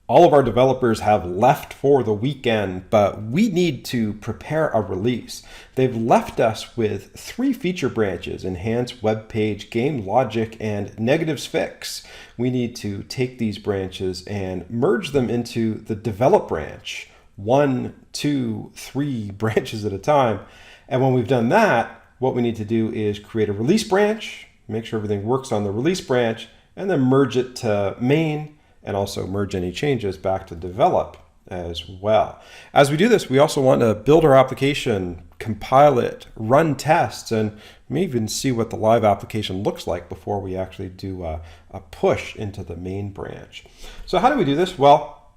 All of our developers have left for the weekend, but we need to prepare a release. They've left us with 3 feature branches: enhance, web page, game logic, and negatives fix. We need to take these branches and merge them into the develop branch, 1, 2, 3 branches at a time. And when we've done that, what we need to do is create a release branch, make sure everything works on the release branch, and then merge it to main, and also merge any changes back to develop as well. As we do this, we also want to build our application, compile it, run tests, and maybe even see what the live application looks like before we actually do a push into the main branch. So how do we do this? Well,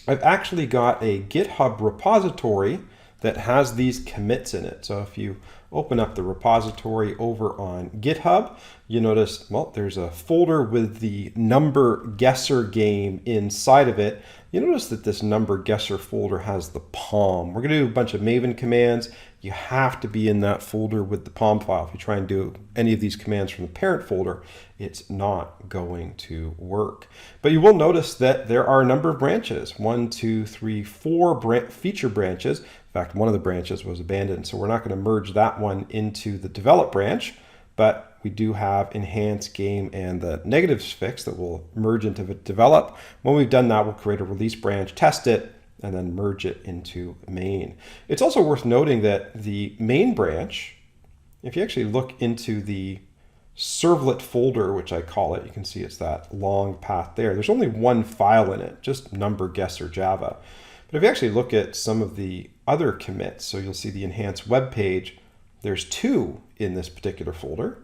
I've actually got a GitHub repository that has these commits in it. So if you open up the repository over on GitHub, you notice, well, there's a folder with the number guesser game inside of it. You notice that this number guesser folder has the POM. We're going to do a bunch of Maven commands. You have to be in that folder with the POM file. If you try and do any of these commands from the parent folder, it's not going to work. But you will notice that there are a number of branches, 1, 2, 3, 4 feature branches. In fact, one of the branches was abandoned, so we're not going to merge that one into the develop branch, but we do have enhance, game, and the negatives fix that will merge into the develop. When we've done that, we'll create a release branch, test it, and then merge it into main. It's also worth noting that the main branch, if you actually look into the servlet folder, which I call it, you can see it's that long path there. There's only one file in it, just number guesser Java. But if you actually look at some of the other commits, so you'll see the enhanced web page, there's 2 in this particular folder.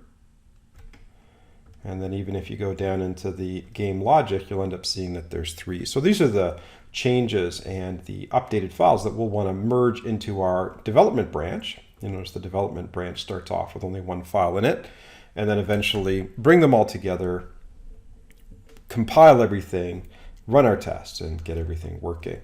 And then even if you go down into the game logic, you'll end up seeing that there's 3. So these are the changes and the updated files that we'll want to merge into our development branch. You notice the development branch starts off with only 1 file in it, and then eventually bring them all together, compile everything, run our tests, and get everything working.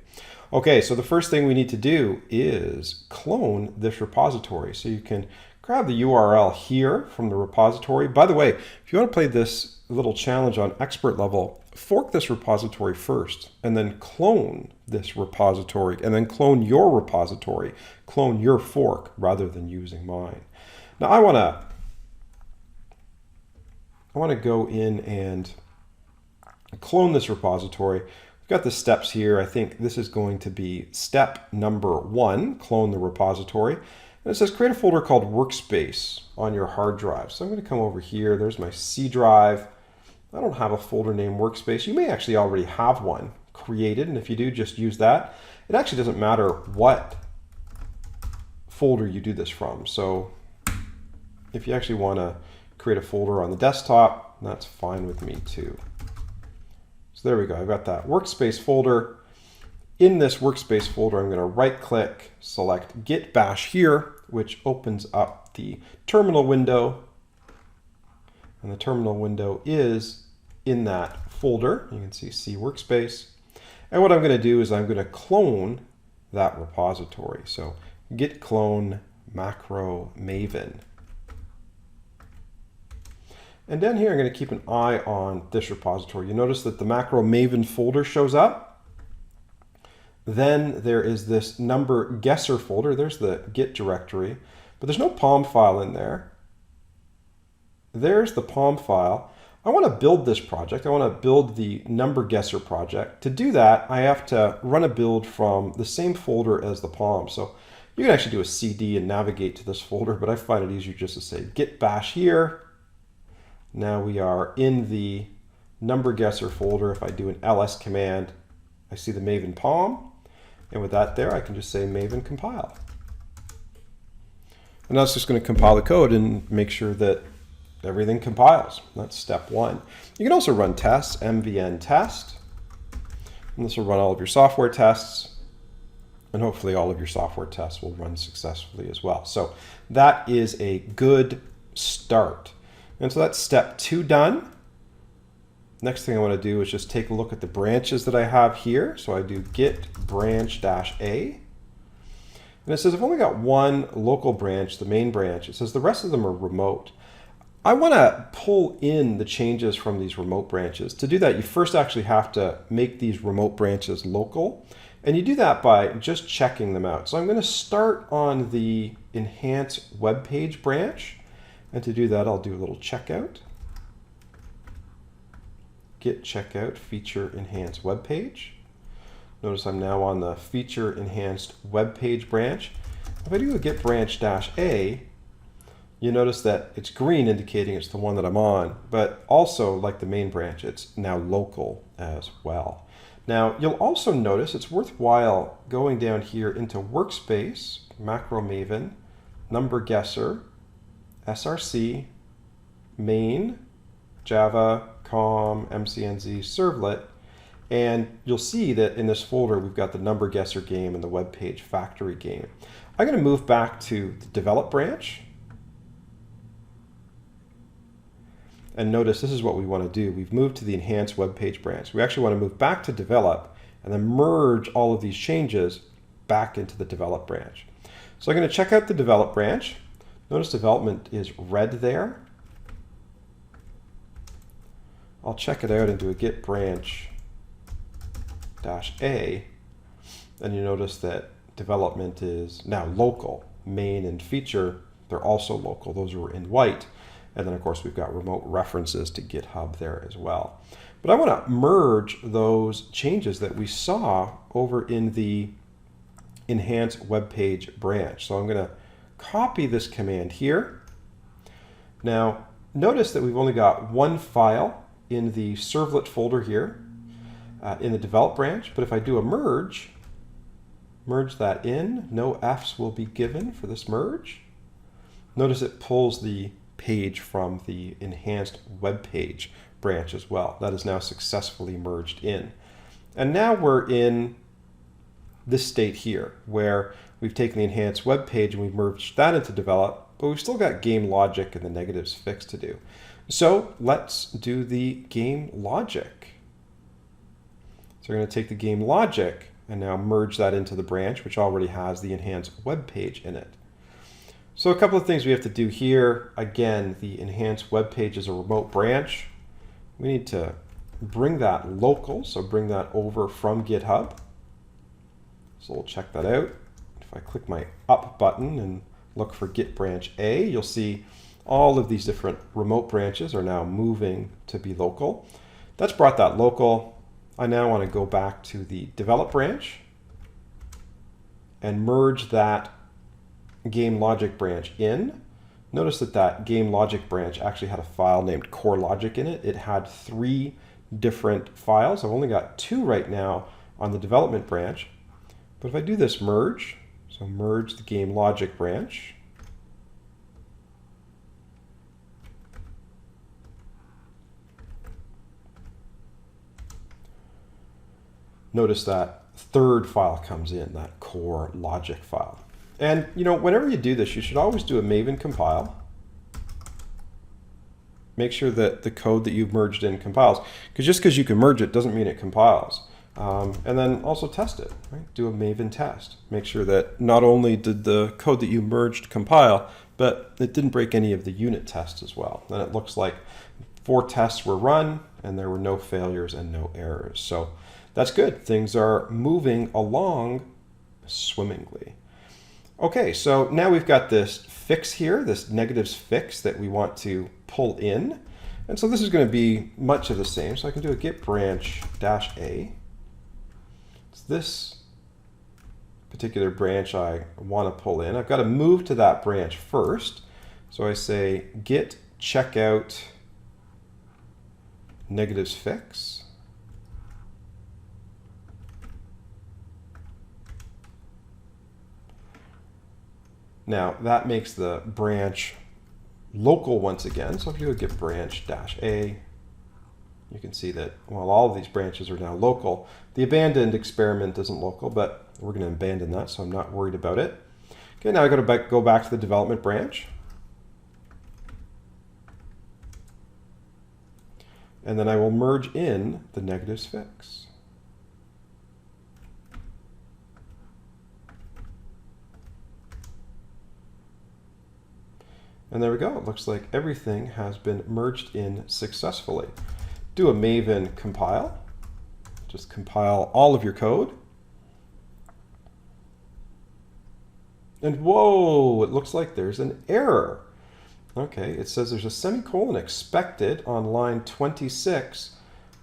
Okay, so the first thing we need to do is clone this repository. So you can grab the URL here from the repository. By the way, if you want to play this little challenge on expert level, fork this repository first, and then clone this repository, and then clone your repository, clone your fork rather than using mine. Now I want to go in and clone this repository. We've got the steps here. I think this is going to be step number 1, clone the repository. And it says create a folder called workspace on your hard drive. So I'm going to come over here. There's my C drive. I don't have a folder named workspace. You may actually already have one created, and if you do, just use that. It actually doesn't matter what folder you do this from. So if you actually want to create a folder on the desktop, that's fine with me too. So there we go. I've got that workspace folder. In this workspace folder, I'm going to right-click, select Git Bash here, which opens up the terminal window. And the terminal window is in that folder. You can see C workspace. And what I'm going to do is I'm going to clone that repository. So git clone macro Maven. And down here, I'm going to keep an eye on this repository. You notice that the macro Maven folder shows up. Then there is this number guesser folder. There's the Git directory, but there's no POM file in there. There's the POM file. I want to build this project. I want to build the number guesser project. To do that, I have to run a build from the same folder as the POM. So you can actually do a CD and navigate to this folder, but I find it easier just to say git bash here. Now we are in the number guesser folder. If I do an ls command, I see the Maven POM. And with that there, I can just say Maven Compile. And that's just going to compile the code and make sure that everything compiles. That's step 1. You can also run tests, mvn test. And this will run all of your software tests. And hopefully all of your software tests will run successfully as well. So that is a good start. And so that's step 2 done. Next thing I want to do is just take a look at the branches that I have here. So I do git branch-a. And it says I've only got one local branch, the main branch. It says the rest of them are remote. I want to pull in the changes from these remote branches. To do that, you first actually have to make these remote branches local. And you do that by just checking them out. So I'm going to start on the enhance web page branch. And to do that, I'll do a little checkout. Git checkout feature enhance web page. Notice I'm now on the feature enhanced web page branch. If I do a git branch -a, you notice that it's green, indicating it's the one that I'm on, but also like the main branch, it's now local as well. Now, you'll also notice it's worthwhile going down here into workspace, macro Maven, number guesser, src, main, java, com, mcnz, servlet, and you'll see that in this folder we've got the number guesser game and the web page factory game. I'm going to move back to the develop branch. And notice this is what we want to do. We've moved to the enhanced web page branch. We actually want to move back to develop and then merge all of these changes back into the develop branch. So I'm going to check out the develop branch. Notice development is red there. I'll check it out and do a git branch -a, and you notice that development is now local. Main and feature, they're also local. Those are in white. And then, of course, we've got remote references to GitHub there as well. But I want to merge those changes that we saw over in the enhance web page branch. So I'm going to copy this command here. Now, notice that we've only got one file in the servlet folder here in the develop branch. But if I do a merge that in, no Fs will be given for this merge. Notice it pulls the page from the enhanced web page branch as well. That is now successfully merged in. And now we're in this state here where we've taken the enhanced web page and we've merged that into develop, but we've still got game logic and the negatives fixed to do. So let's do the game logic. So we're going to take the game logic and now merge that into the branch, which already has the enhanced web page in it. So a couple of things we have to do here. Again, the enhanced web page is a remote branch. We need to bring that local, so bring that over from GitHub. So we'll check that out. If I click my up button and look for git branch A, you'll see all of these different remote branches are now moving to be local. That's brought that local. I now want to go back to the develop branch and merge that game logic branch in. Notice that that game logic branch actually had a file named core logic in it. It had 3 different files. I've only got 2 right now on the development branch. But if I do this merge, so merge the game logic branch, notice that 3rd file comes in, that core logic file. And whenever you do this, you should always do a Maven compile. Make sure that the code that you've merged in compiles. Because just because you can merge it doesn't mean it compiles. And then also test it. Right? Do a Maven test. Make sure that not only did the code that you merged compile, but it didn't break any of the unit tests as well. Then it looks like 4 tests were run, and there were no failures and no errors. So that's good. Things are moving along swimmingly. Okay, so now we've got this fix here, this negatives fix that we want to pull in. And so this is going to be much of the same. So I can do a git branch -a. It's this particular branch I want to pull in. I've got to move to that branch first. So I say git checkout negatives fix. Now that makes the branch local once again. So if you do a git branch -a, you can see that, well, all of these branches are now local. The abandoned experiment isn't local, but we're going to abandon that, so I'm not worried about it. Okay, now I got to go back to the development branch. And then I will merge in the negatives fix. And there we go. It looks like everything has been merged in successfully. Do a Maven compile. Just compile all of your code. And whoa, it looks like there's an error. Okay, it says there's a semicolon expected on line 26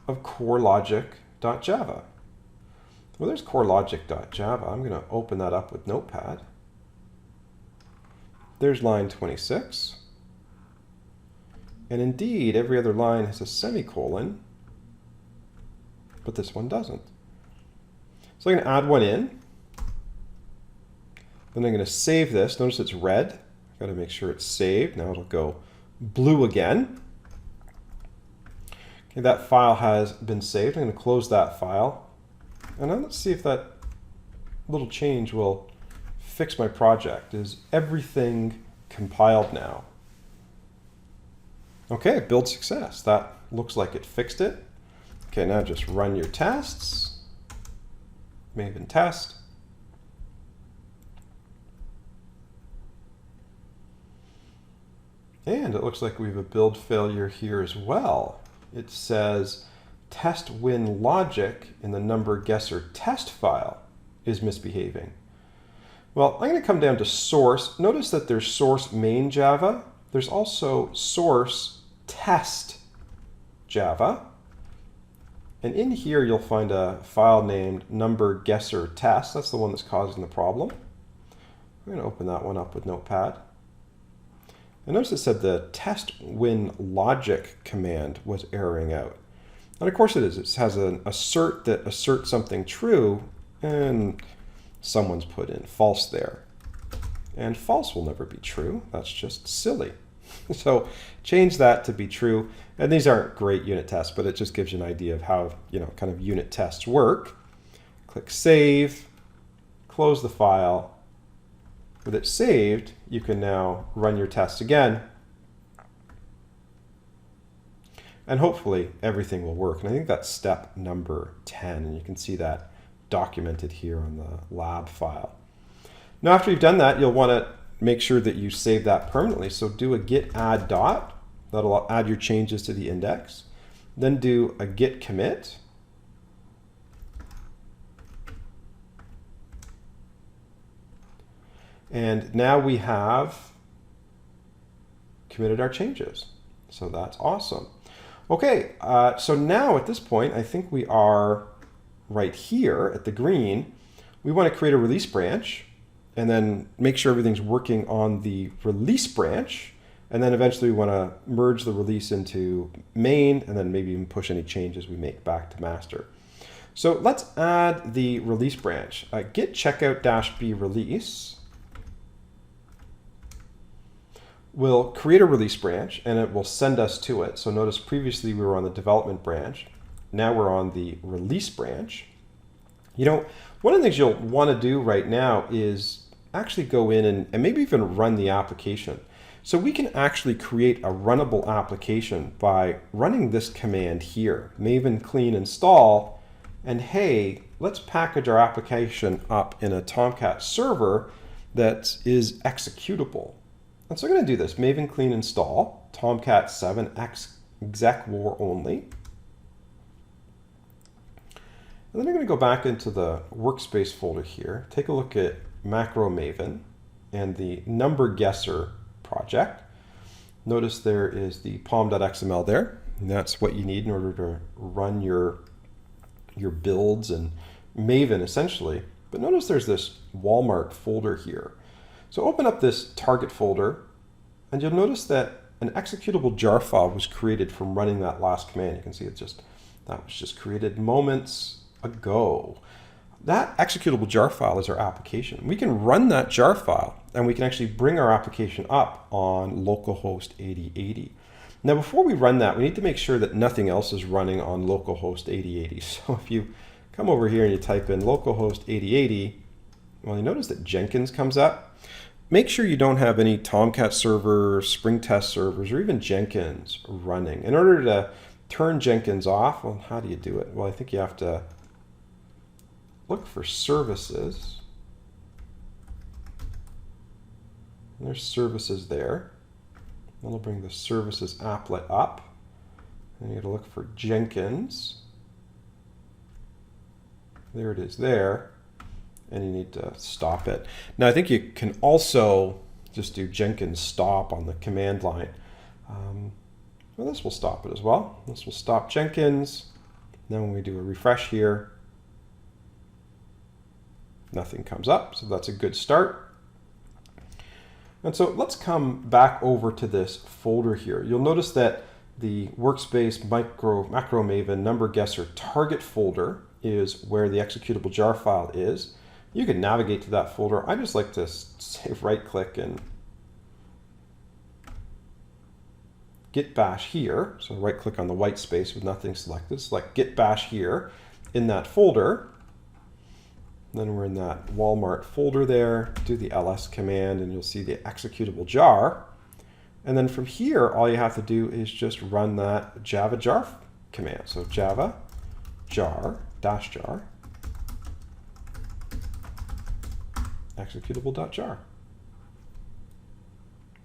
of corelogic.java. Well, there's corelogic.java. I'm going to open that up with Notepad. There's line 26. And indeed, every other line has a semicolon, but this one doesn't. So I'm going to add one in. Then I'm going to save this. Notice it's red. I've got to make sure it's saved. Now it'll go blue again. Okay, that file has been saved. I'm going to close that file. And now let's see if that little change will fix my project. Is everything compiled now? Okay, build success. That looks like it fixed it. Okay, now just run your tests. Maven test. And it looks like we have a build failure here as well. It says test win logic in the number guesser test file is misbehaving. Well, I'm going to come down to source. Notice that there's source main Java. There's also source test Java. And in here, you'll find a file named number guesser test. That's the one that's causing the problem. I'm going to open that one up with Notepad. And notice it said the test win logic command was erroring out. And of course it is. It has an assert that asserts something true, and someone's put in false there. And false will never be true. That's just silly. So change that to be true. And these aren't great unit tests, but it just gives you an idea of how, kind of unit tests work. Click Save, close the file. With it saved, you can now run your tests again. And hopefully everything will work. And I think that's step number 10. And you can see that documented here on the lab file. Now, after you've done that, you'll want to make sure that you save that permanently. So do a git add dot. That'll add your changes to the index. Then do a git commit. And now we have committed our changes. So that's awesome. Okay, so now at this point, I think we are right here at the green. We want to create a release branch and then make sure everything's working on the release branch. And then eventually we want to merge the release into main and then maybe even push any changes we make back to master. So let's add the release branch. Git checkout-b release will create a release branch and it will send us to it. So notice previously we were on the development branch. Now we're on the release branch. One of the things you'll want to do right now is actually go in and maybe even run the application. So we can actually create a runnable application by running this command here, maven clean install, and hey, let's package our application up in a Tomcat server that is executable. And so I'm going to do this, maven clean install, Tomcat 7 exec-war-only. And then I'm going to go back into the workspace folder here, take a look at macro Maven and the number guesser project. Notice there is the pom.xml there. And that's what you need in order to run your builds and Maven essentially. But notice there's this Walmart folder here. So open up this target folder and you'll notice that an executable jar file was created from running that last command. You can see that was just created moments ago. That executable jar file is our application. We can run that jar file and we can actually bring our application up on localhost 8080. Now before we run that, we need to make sure that nothing else is running on localhost 8080. So if you come over here and you type in localhost 8080, well, you notice that Jenkins comes up. Make sure you don't have any Tomcat servers, Spring Test servers, or even Jenkins running. In order to turn Jenkins off, well, how do you do it? Well, I think you have to look for services. And there's services there. Then we'll bring the services applet up. And you got to look for Jenkins. There it is there. And you need to stop it. Now I think you can also just do Jenkins stop on the command line. Well, this will stop it as well. This will stop Jenkins. Then when we do a refresh here, nothing comes up. So that's a good start. And so let's come back over to this folder here. You'll notice that the workspace macro Maven number guesser target folder is where the executable jar file is. You can navigate to that folder. I just like to say right click and git bash here. So right click on the white space with nothing selected. Select git bash here in that folder. Then we're in that Walmart folder there. Do the ls command and you'll see the executable jar. And then from here, all you have to do is just run that java jar command. So java jar -jar executable.jar.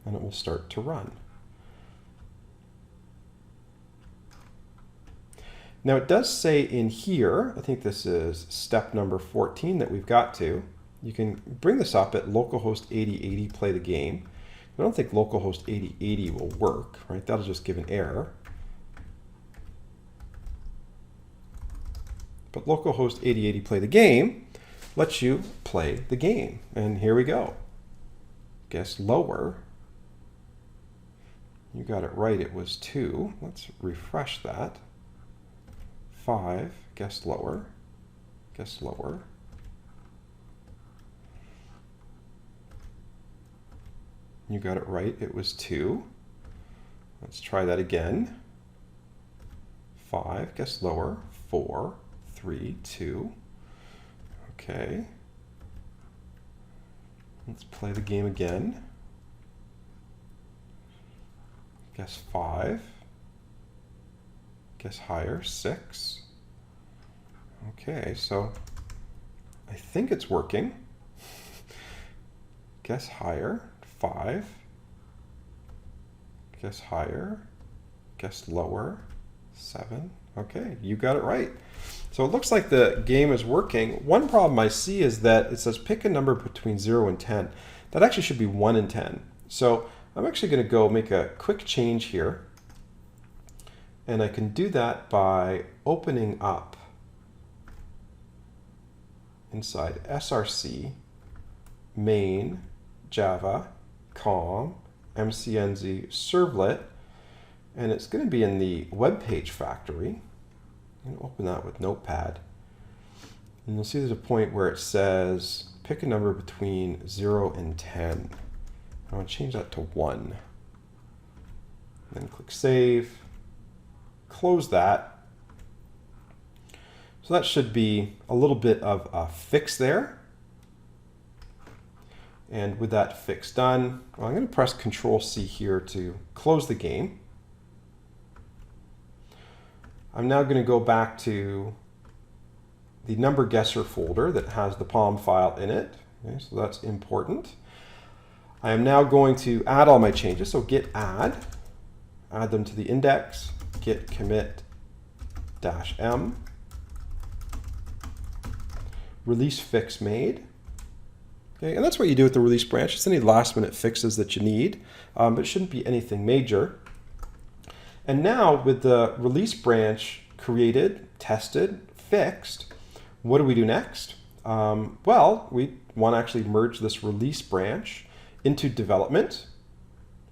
And it will start to run. Now it does say in here, I think this is step number 14 that we've got to, you can bring this up at localhost 8080 play the game. I don't think localhost 8080 will work, right? That'll just give an error. But localhost 8080 play the game lets you play the game. And here we go. Guess lower. You got it right, it was 2. Let's refresh that. 5, guess lower, guess lower. You got it right, it was 2. Let's try that again. 5, guess lower, 4, 3, 2. Okay. Let's play the game again. Guess 5. Guess higher, 6. Okay, so I think it's working. Guess higher, 5. Guess higher, guess lower, 7. Okay, you got it right. So it looks like the game is working. One problem I see is that it says pick a number between 0 and 10. That actually should be 1 and 10. So I'm actually going to go make a quick change here. And I can do that by opening up inside src main java com mcnz servlet, and it's going to be in the web page factory. I'm going to open that with Notepad, and you'll see there's a point where it says pick a number between 0 and 10. I want to change that to 1. Then click save. Close that. So that should be a little bit of a fix there. And with that fix done, well, I'm going to press Control-C here to close the game. I'm now going to go back to the number guesser folder that has the POM file in it. Okay, so that's important. I am now going to add all my changes. So git add them to the index. Git commit -m, release fix made. Okay, and that's what you do with the release branch. It's any last minute fixes that you need, but it shouldn't be anything major. And now with the release branch created, tested, fixed, what do we do next? Well, we want to actually merge this release branch into development.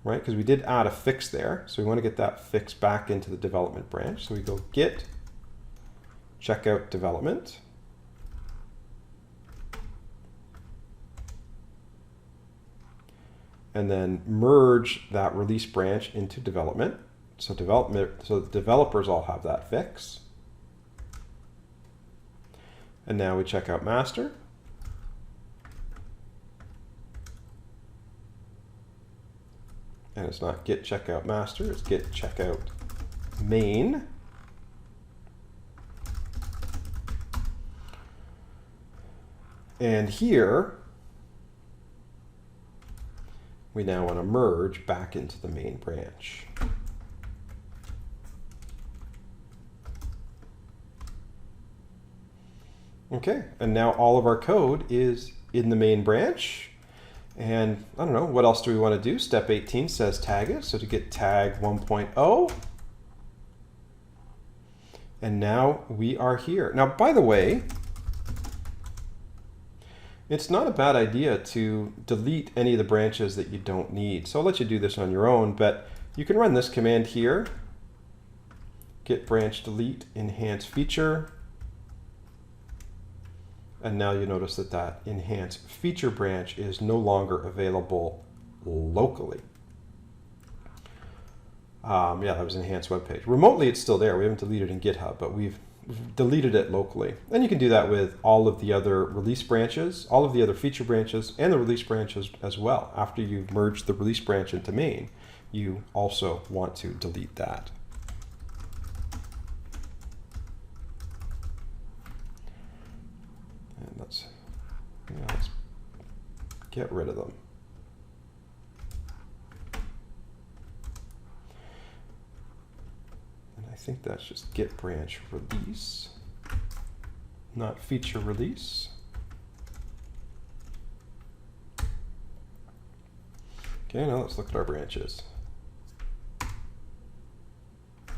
Right, because we did add a fix there, so we want to get that fix back into the development branch. So we go git checkout development, and then merge that release branch into development. So the developers all have that fix. And now we check out master. And it's not git checkout master, it's git checkout main. And here we now want to merge back into the main branch. Okay, and now all of our code is in the main branch. And I don't know, what else do we want to do? Step 18 says tag it. So to get tag 1.0. And now we are here. Now, by the way, it's not a bad idea to delete any of the branches that you don't need. So I'll let you do this on your own, but you can run this command here. Git branch delete enhance feature. And now you notice that that enhance feature branch is no longer available locally. Yeah, that was enhanced web page. Remotely, it's still there. We haven't deleted it in GitHub, but we've deleted it locally. And you can do that with all of the other release branches, all of the other feature branches, and the release branches as well. After you've merged the release branch into main, you also want to delete that. And let's get rid of them. I think that's just git branch release, not feature release. Okay, now let's look at our branches.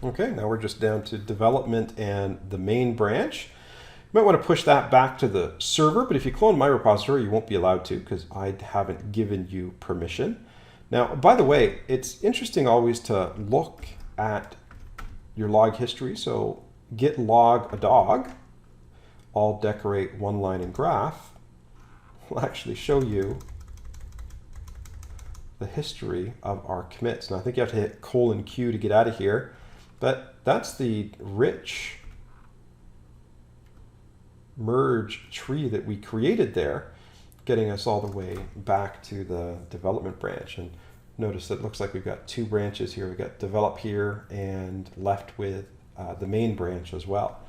Okay, now we're just down to development and the main branch. You might want to push that back to the server, but if you clone my repository, you won't be allowed to because I haven't given you permission. Now, by the way, it's interesting always to look at your log history. So git log a dog, all decorate one line in graph, will actually show you the history of our commits. Now I think you have to hit :Q to get out of here, but that's the rich merge tree that we created there, getting us all the way back to the development branch. And notice that it looks like we've got two branches here. We've got develop here and left with the main branch as well.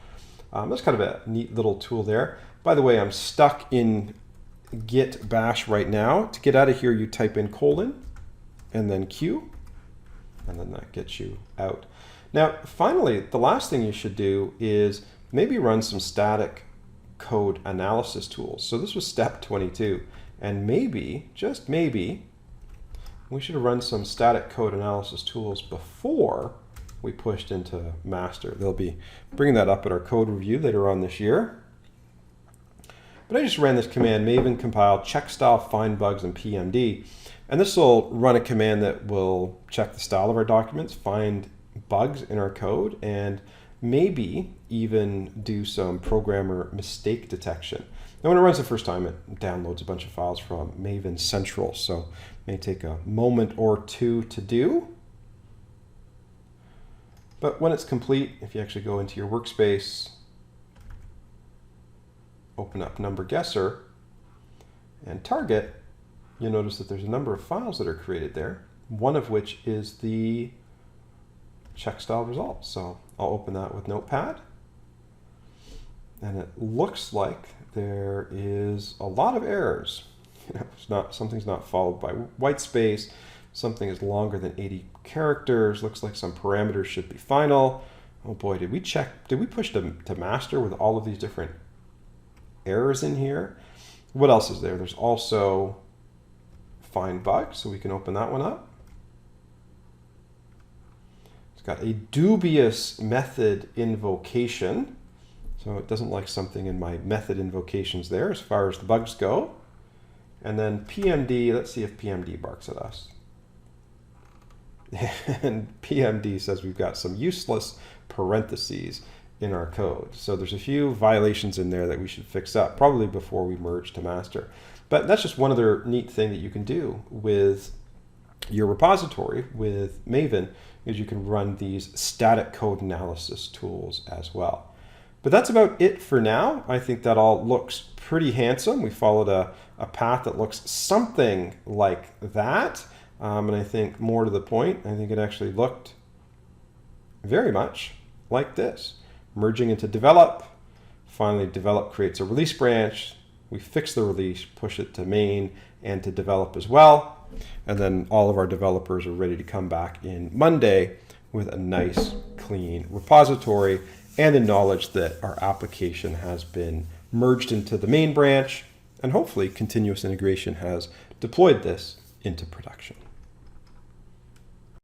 That's kind of a neat little tool there. By the way, I'm stuck in git bash right now. To get out of here, you type in : and then Q, and then that gets you out. Now, finally, the last thing you should do is maybe run some static code analysis tools. So this was step 22, and maybe, just maybe, we should have run some static code analysis tools before we pushed into master. They'll be bringing that up at our code review later on this year. But I just ran this command, Maven Compile, checkstyle, findbugs, and PMD. And this will run a command that will check the style of our documents, find bugs in our code, and maybe even do some programmer mistake detection. Now, when it runs the first time, it downloads a bunch of files from Maven Central, so it may take a moment or two to do. But when it's complete, if you actually go into your workspace, open up Number Guesser, and target, you'll notice that there's a number of files that are created there, one of which is the checkstyle results. So I'll open that with Notepad. And it looks like there is a lot of errors. Something's not followed by white space. Something is longer than 80 characters. Looks like some parameters should be final. Oh boy, did we push to master with all of these different errors in here? What else is there? There's also find bugs, so we can open that one up. It's got a dubious method invocation. So it doesn't like something in my method invocations there as far as the bugs go. And then PMD, let's see if PMD barks at us. And PMD says we've got some useless parentheses in our code. So there's a few violations in there that we should fix up, probably before we merge to master. But that's just one other neat thing that you can do with your repository with Maven, is you can run these static code analysis tools as well. But that's about it for now. I think that all looks pretty handsome. We followed a path that looks something like that. And I think more to the point, I think it actually looked very much like this. Merging into develop, finally develop creates a release branch. We fix the release, push it to main and to develop as well. And then all of our developers are ready to come back in Monday with a nice, clean repository and the knowledge that our application has been merged into the main branch, and hopefully continuous integration has deployed this into production.